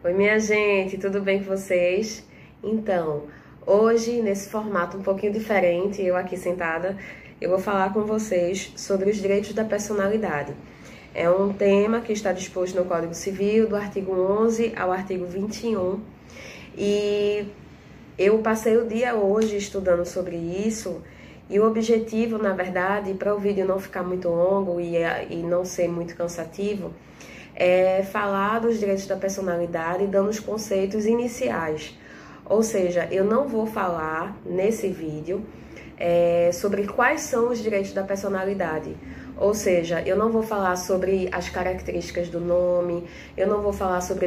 Oi, minha gente, tudo bem com vocês? Então, hoje, nesse formato um pouquinho diferente, eu aqui sentada, eu vou falar com vocês sobre os direitos da personalidade. É um tema que está disposto no Código Civil, do artigo 11 ao artigo 21, e eu passei o dia hoje estudando sobre isso, e o objetivo, na verdade, para o vídeo não ficar muito longo e não ser muito cansativo, é falar dos direitos da personalidade dando os conceitos iniciais. Ou seja, eu não vou falar nesse vídeo sobre quais são os direitos da personalidade. Ou seja, eu não vou falar sobre as características do nome, eu não vou falar sobre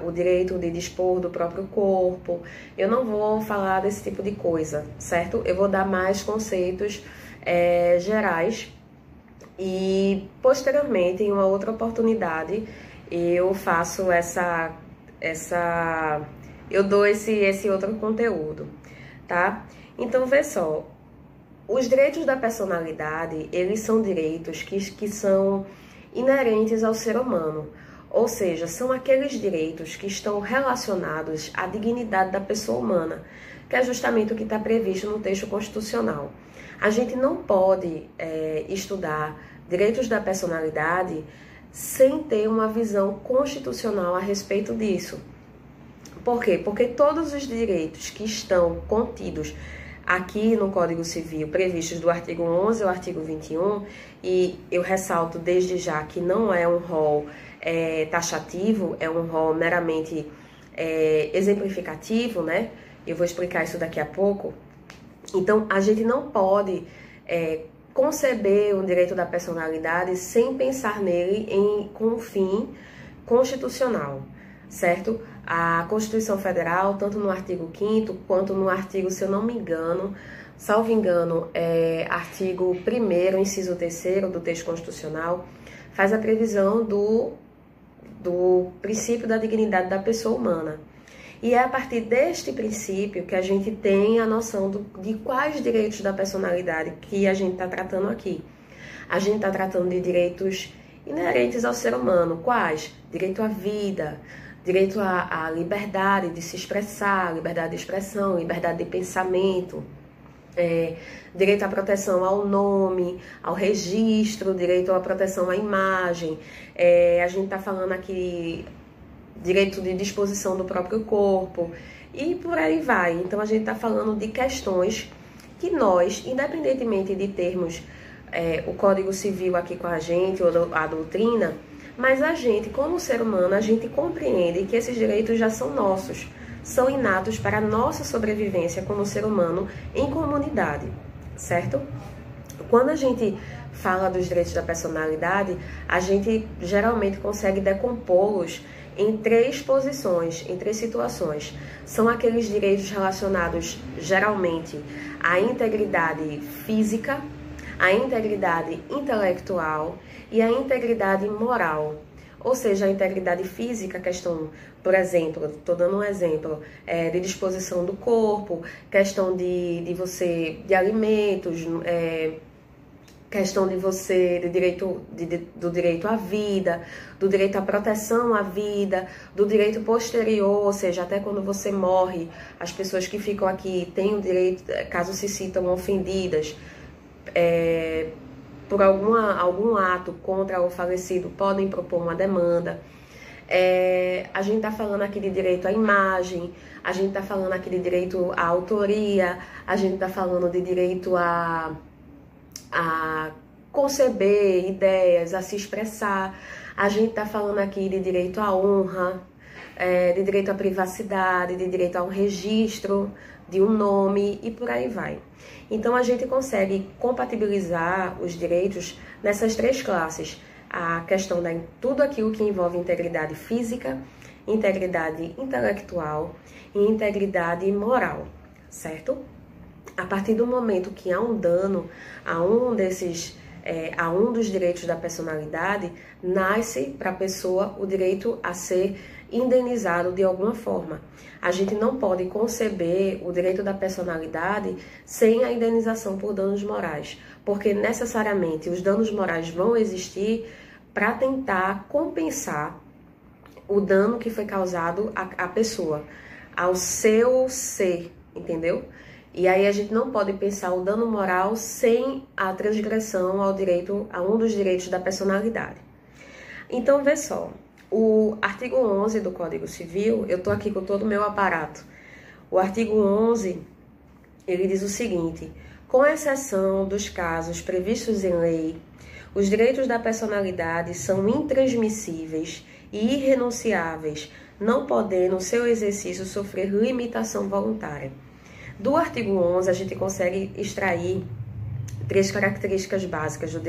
o direito de dispor do próprio corpo, eu não vou falar desse tipo de coisa, certo? Eu vou dar mais conceitos gerais. E posteriormente, em uma outra oportunidade, eu faço eu dou esse outro conteúdo, tá? Então, vê só, os direitos da personalidade, eles são direitos que são inerentes ao ser humano, ou seja, são aqueles direitos que estão relacionados à dignidade da pessoa humana, que é justamente o que está previsto no texto constitucional. A gente não pode estudar direitos da personalidade sem ter uma visão constitucional a respeito disso. Por quê? Porque todos os direitos que estão contidos aqui no Código Civil, previstos do artigo 11 ao artigo 21, e eu ressalto desde já que não é um rol taxativo, é um rol meramente exemplificativo, né? Eu vou explicar isso daqui a pouco. Então, a gente não pode conceber o direito da personalidade sem pensar nele com um fim constitucional, certo? A Constituição Federal, tanto no artigo 5º quanto no artigo, se eu não me engano, salvo engano, artigo 1º, inciso 3º do texto constitucional, faz a previsão do princípio da dignidade da pessoa humana. E é a partir deste princípio que a gente tem a noção de quais direitos da personalidade que a gente está tratando aqui. A gente está tratando de direitos inerentes ao ser humano. Quais? Direito à vida, direito à liberdade de se expressar, liberdade de expressão, liberdade de pensamento, direito à proteção ao nome, ao registro, direito à proteção à imagem. A gente está falando aqui direito de disposição do próprio corpo e por aí vai. Então a gente está falando de questões que nós, independentemente de termos o Código Civil aqui com a gente ou a doutrina, mas a gente, como ser humano, a gente compreende que esses direitos já são nossos, são inatos para a nossa sobrevivência como ser humano em comunidade, certo? Quando a gente fala dos direitos da personalidade, a gente geralmente consegue decompô-los em três posições, em três situações. São aqueles direitos relacionados geralmente à integridade física, à integridade intelectual e à integridade moral. Ou seja, a integridade física, questão, por exemplo, estou dando um exemplo, de disposição do corpo, questão de alimentos, questão do direito à vida, do direito à proteção à vida, do direito posterior, ou seja, até quando você morre, as pessoas que ficam aqui têm o direito, caso se sintam ofendidas por algum ato contra o falecido, podem propor uma demanda. A gente está falando aqui de direito à imagem, a gente está falando aqui de direito à autoria, a gente está falando de direito a conceber ideias, a se expressar. A gente está falando aqui de direito à honra, de direito à privacidade, de direito a um registro de um nome e por aí vai. Então a gente consegue compatibilizar os direitos nessas três classes. A questão de tudo aquilo que envolve integridade física, integridade intelectual e integridade moral, certo? A partir do momento que há um dano a um dos direitos da personalidade, nasce para a pessoa o direito a ser indenizado de alguma forma. A gente não pode conceber o direito da personalidade sem a indenização por danos morais, porque necessariamente os danos morais vão existir para tentar compensar o dano que foi causado à pessoa, ao seu ser, entendeu? E aí a gente não pode pensar o dano moral sem a transgressão ao direito, a um dos direitos da personalidade. Então, vê só, o artigo 11 do Código Civil, eu tô aqui com todo o meu aparato. O artigo 11, ele diz o seguinte: com exceção dos casos previstos em lei, os direitos da personalidade são intransmissíveis e irrenunciáveis, não podendo seu exercício sofrer limitação voluntária. Do artigo 11, a gente consegue extrair 3 características básicas dos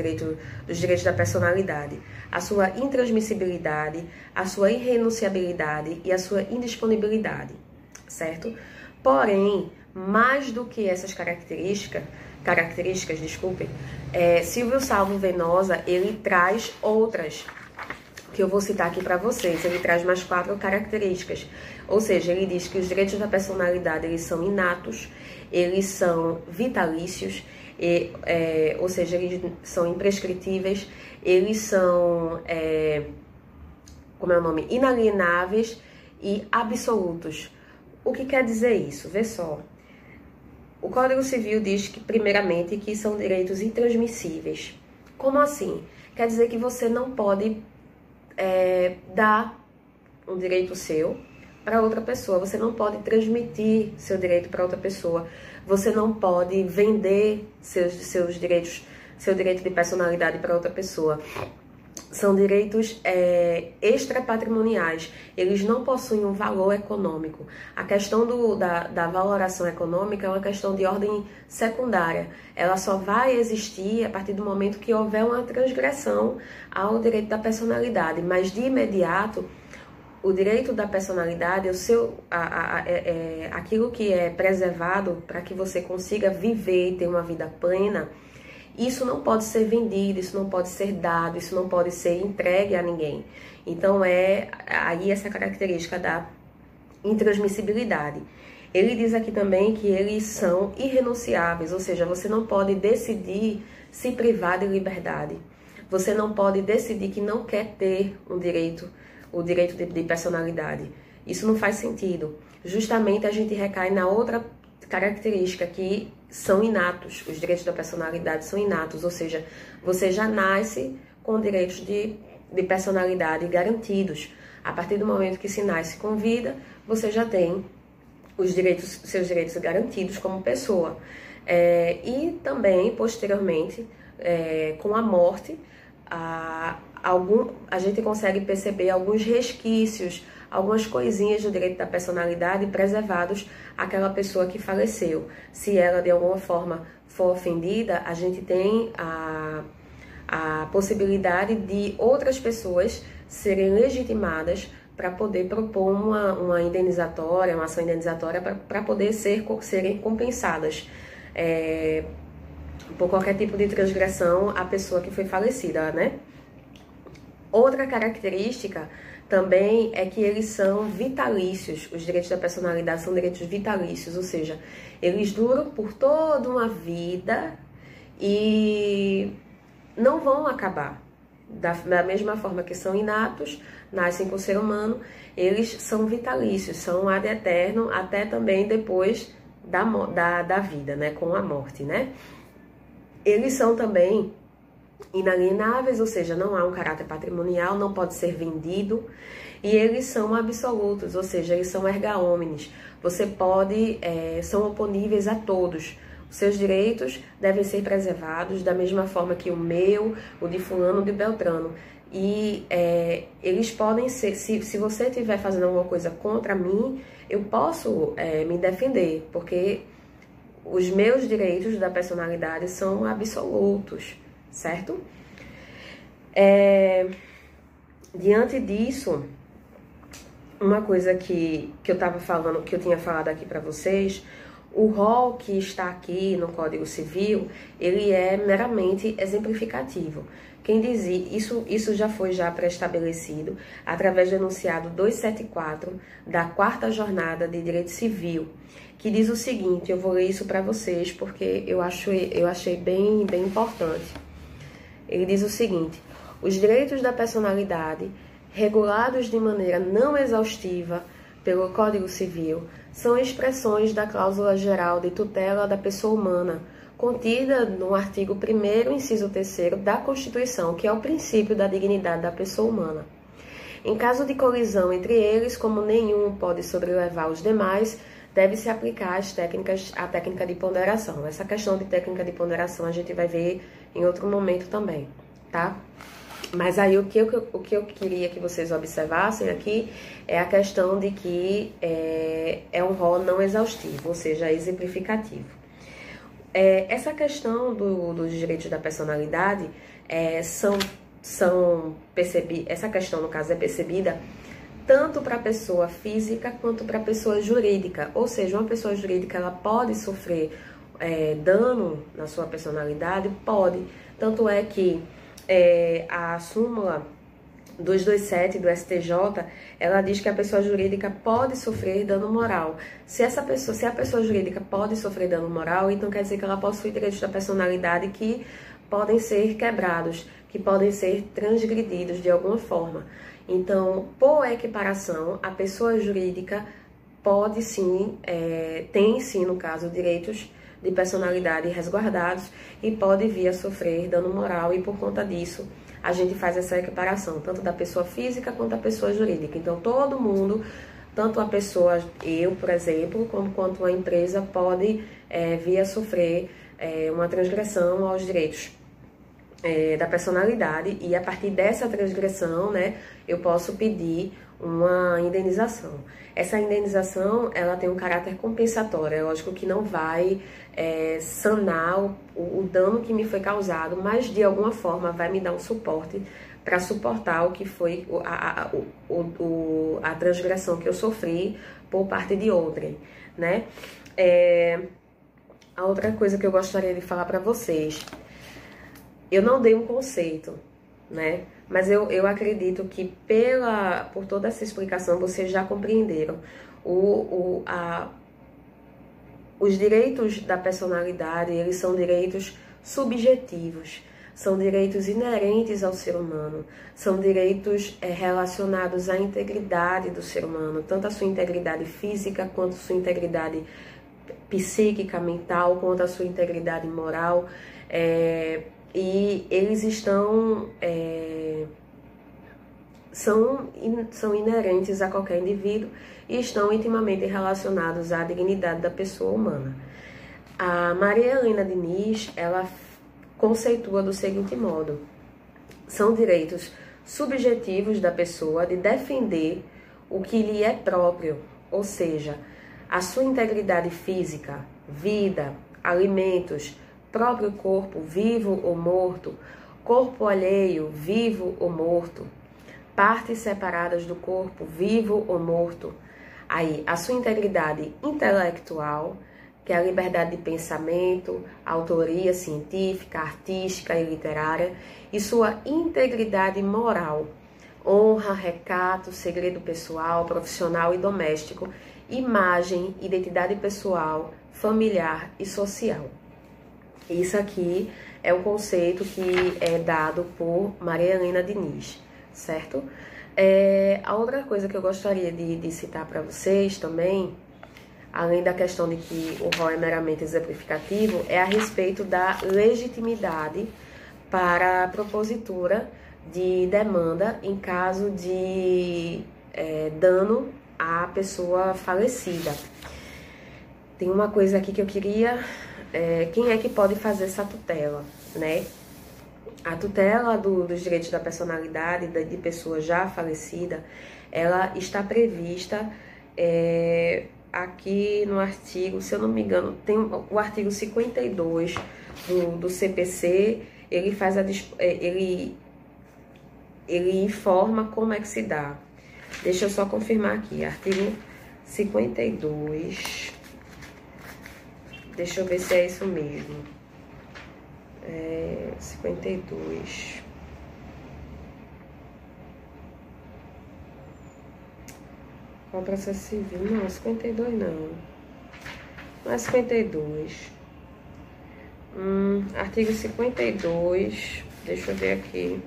direitos da personalidade: a sua intransmissibilidade, a sua irrenunciabilidade e a sua indisponibilidade, certo? Porém, mais do que essas características, Silvio Salvo Venosa, ele traz outras, que eu vou citar aqui para vocês. Ele traz mais 4 características. Ou seja, ele diz que os direitos da personalidade, eles são inatos, eles são vitalícios, ou seja, eles são imprescritíveis, eles são, inalienáveis e absolutos. O que quer dizer isso? Vê só. O Código Civil diz que, primeiramente, que são direitos intransmissíveis. Como assim? Quer dizer que você não pode dar um direito seu para outra pessoa. Você não pode transmitir seu direito para outra pessoa. Você não pode vender seus direitos, seu direito de personalidade para outra pessoa. São direitos extrapatrimoniais. Eles não possuem um valor econômico. A questão da valoração econômica é uma questão de ordem secundária. Ela só vai existir a partir do momento que houver uma transgressão ao direito da personalidade. Mas, de imediato, o direito da personalidade, aquilo que é preservado para que você consiga viver e ter uma vida plena, isso não pode ser vendido, isso não pode ser dado, isso não pode ser entregue a ninguém. Então, aí essa característica da intransmissibilidade. Ele diz aqui também que eles são irrenunciáveis, ou seja, você não pode decidir se privar de liberdade. Você não pode decidir que não quer ter o direito de personalidade. Isso não faz sentido. Justamente a gente recai na outra característica, que são inatos. Os direitos da personalidade são inatos, ou seja, você já nasce com direitos de personalidade garantidos. A partir do momento que se nasce com vida, você já tem seus direitos garantidos como pessoa. E também, posteriormente, com a morte, a gente consegue perceber alguns resquícios, algumas coisinhas do direito da personalidade preservados àquela pessoa que faleceu. Se ela de alguma forma for ofendida, a gente tem a possibilidade de outras pessoas serem legitimadas para poder propor uma indenizatória, uma ação indenizatória para poder serem compensadas por qualquer tipo de transgressão à pessoa que foi falecida, né? Outra característica também é que eles são vitalícios. Os direitos da personalidade são direitos vitalícios, ou seja, eles duram por toda uma vida e não vão acabar. Da mesma forma que são inatos, nascem com o ser humano, eles são vitalícios, são ad eterno, até também depois da vida, né, com a morte, né? Eles são também inalienáveis, ou seja, não há um caráter patrimonial, não pode ser vendido, e eles são absolutos, ou seja, eles são erga omnes. Você são oponíveis a todos. Os seus direitos devem ser preservados da mesma forma que o meu, o de fulano, o de Beltrano. E eles podem ser, se você estiver fazendo alguma coisa contra mim, eu posso me defender, porque os meus direitos da personalidade são absolutos, certo? Diante disso, uma coisa que eu tinha falado aqui para vocês, o rol que está aqui no Código Civil, ele é meramente exemplificativo. Quem diz isso já foi pré-estabelecido através do enunciado 274 da 4ª Jornada de Direito Civil, que diz o seguinte, eu vou ler isso para vocês porque eu achei bem importante. Ele diz o seguinte: os direitos da personalidade regulados de maneira não exaustiva pelo Código Civil, são expressões da cláusula geral de tutela da pessoa humana, contida no artigo 1º, inciso 3º da Constituição, que é o princípio da dignidade da pessoa humana. Em caso de colisão entre eles, como nenhum pode sobrelevar os demais, deve-se aplicar a técnica de ponderação. Essa questão de técnica de ponderação a gente vai ver em outro momento também, tá? Mas aí o que eu queria que vocês observassem aqui é a questão de que é um rol não exaustivo, ou seja, exemplificativo. Essa questão dos direitos da personalidade essa questão, no caso, é percebida tanto para a pessoa física quanto para a pessoa jurídica. Ou seja, uma pessoa jurídica ela pode sofrer dano na sua personalidade? Pode. Tanto é que a súmula 227 do STJ, ela diz que a pessoa jurídica pode sofrer dano moral. Se a pessoa jurídica pode sofrer dano moral, então quer dizer que ela possui direitos da personalidade que podem ser quebrados, que podem ser transgredidos de alguma forma. Então, por equiparação, a pessoa jurídica pode sim, tem sim, no caso, direitos de personalidade resguardados e pode vir a sofrer dano moral, e por conta disso a gente faz essa equiparação, tanto da pessoa física quanto da pessoa jurídica. Então, todo mundo, tanto a pessoa, eu, por exemplo, quanto a empresa, pode vir a sofrer uma transgressão aos direitos da personalidade, e a partir dessa transgressão, né, eu posso pedir uma indenização. Essa indenização, ela tem um caráter compensatório, é lógico que não vai sanar o dano que me foi causado, mas de alguma forma vai me dar um suporte para suportar o que foi a transgressão que eu sofri por parte de outrem, né? A outra coisa que eu gostaria de falar para vocês, eu não dei um conceito, né? Mas eu acredito que por toda essa explicação vocês já compreenderam. Os direitos da personalidade, eles são direitos subjetivos, são direitos inerentes ao ser humano, são direitos relacionados à integridade do ser humano, tanto a sua integridade física, quanto a sua integridade psíquica, mental, quanto a sua integridade moral, e eles são inerentes a qualquer indivíduo e estão intimamente relacionados à dignidade da pessoa humana. A Maria Helena Diniz, ela conceitua do seguinte modo: são direitos subjetivos da pessoa de defender o que lhe é próprio, ou seja, a sua integridade física, vida, alimentos, próprio corpo, vivo ou morto, corpo alheio, vivo ou morto, partes separadas do corpo, vivo ou morto. Aí, a sua integridade intelectual, que é a liberdade de pensamento, autoria científica, artística e literária, e sua integridade moral, honra, recato, segredo pessoal, profissional e doméstico, imagem, identidade pessoal, familiar e social. Isso aqui é o conceito que é dado por Maria Helena Diniz, certo? A outra coisa que eu gostaria de citar para vocês também, além da questão de que o rol é meramente exemplificativo, é a respeito da legitimidade para a propositura de demanda em caso de dano à pessoa falecida. Tem uma coisa aqui que eu queria... quem é que pode fazer essa tutela, né? A tutela dos direitos da personalidade de pessoa já falecida, ela está prevista aqui no artigo, se eu não me engano, tem o artigo 52 do CPC, ele faz ele informa como é que se dá. Deixa eu só confirmar aqui, artigo 52... Deixa eu ver se é isso mesmo. 52. Qual processo civil? Não, 52 não. Não é 52. Artigo 52. Deixa eu ver aqui.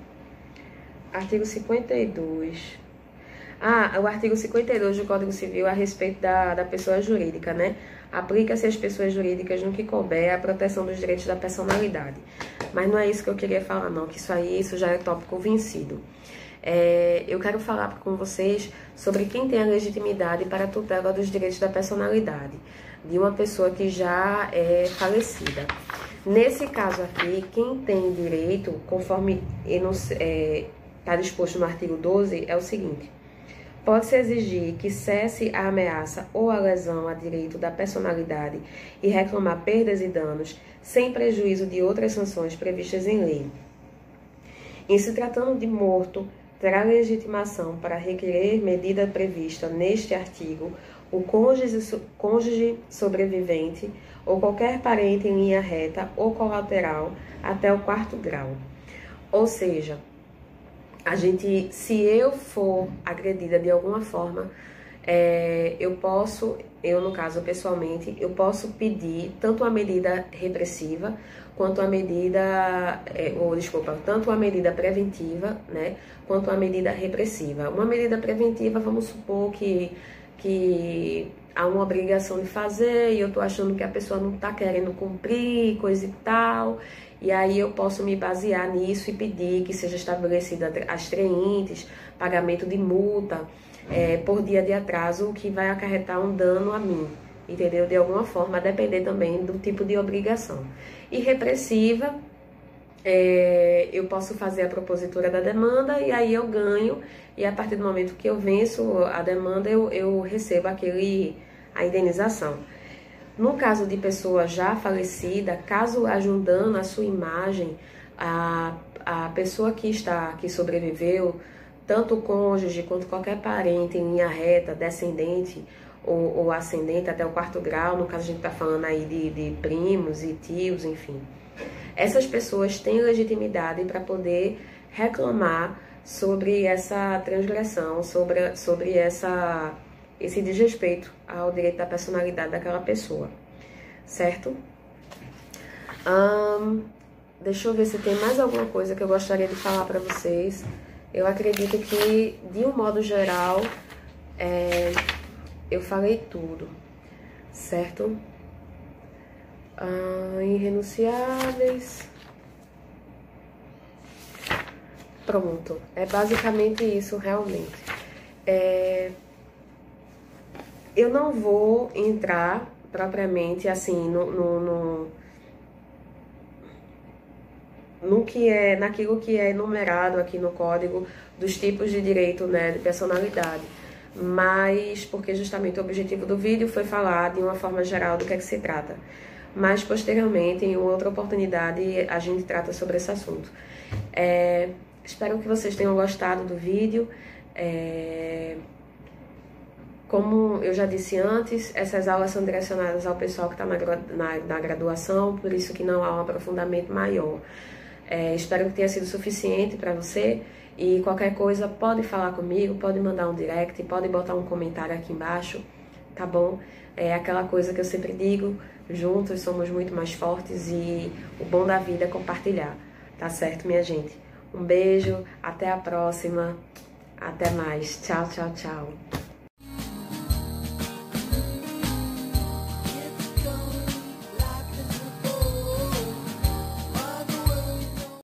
Artigo 52. O artigo 52 do Código Civil a respeito da pessoa jurídica, né? Aplica-se às pessoas jurídicas no que couber a proteção dos direitos da personalidade. Mas não é isso que eu queria falar, não, que isso já é tópico vencido. Eu quero falar com vocês sobre quem tem a legitimidade para a tutela dos direitos da personalidade de uma pessoa que já é falecida. Nesse caso aqui, quem tem direito, conforme está disposto no artigo 12, é o seguinte: pode-se exigir que cesse a ameaça ou a lesão a direito da personalidade e reclamar perdas e danos sem prejuízo de outras sanções previstas em lei. Em se tratando de morto, terá legitimação para requerer medida prevista neste artigo o cônjuge sobrevivente ou qualquer parente em linha reta ou colateral até o 4º grau. Ou seja, se eu for agredida de alguma forma, no caso pessoalmente, eu posso pedir tanto a medida repressiva quanto a medida, tanto a medida preventiva, né, quanto a medida repressiva. Uma medida preventiva, vamos supor que há uma obrigação de fazer e eu tô achando que a pessoa não tá querendo cumprir, coisa e tal, e aí eu posso me basear nisso e pedir que seja estabelecida as treintes, pagamento de multa por dia de atraso, o que vai acarretar um dano a mim, entendeu? De alguma forma, a depender também do tipo de obrigação. E repressiva, eu posso fazer a propositura da demanda e aí eu ganho, e a partir do momento que eu venço a demanda, eu recebo a indenização. No caso de pessoa já falecida, caso haja um dano à sua imagem, a pessoa que sobreviveu, tanto o cônjuge quanto qualquer parente em linha reta, descendente ou ascendente até o 4º grau, no caso a gente está falando aí de primos e tios, enfim. Essas pessoas têm legitimidade para poder reclamar sobre essa transgressão, sobre esse desrespeito ao direito da personalidade daquela pessoa, certo? Deixa eu ver se tem mais alguma coisa que eu gostaria de falar para vocês. Eu acredito que, de um modo geral, eu falei tudo, certo? Irrenunciáveis. Pronto, é basicamente isso, realmente. Eu não vou entrar propriamente assim naquilo que é enumerado aqui no código dos tipos de direito, né, de personalidade, mas porque justamente o objetivo do vídeo foi falar de uma forma geral do que é que se trata. Mas posteriormente, em outra oportunidade, a gente trata sobre esse assunto. Espero que vocês tenham gostado do vídeo. Como eu já disse antes, essas aulas são direcionadas ao pessoal que está na graduação, por isso que não há um aprofundamento maior. Espero que tenha sido suficiente para você, e qualquer coisa pode falar comigo, pode mandar um direct, pode botar um comentário aqui embaixo, tá bom? É aquela coisa que eu sempre digo, juntos somos muito mais fortes e o bom da vida é compartilhar, tá certo, minha gente? Um beijo, até a próxima, até mais, tchau, tchau, tchau.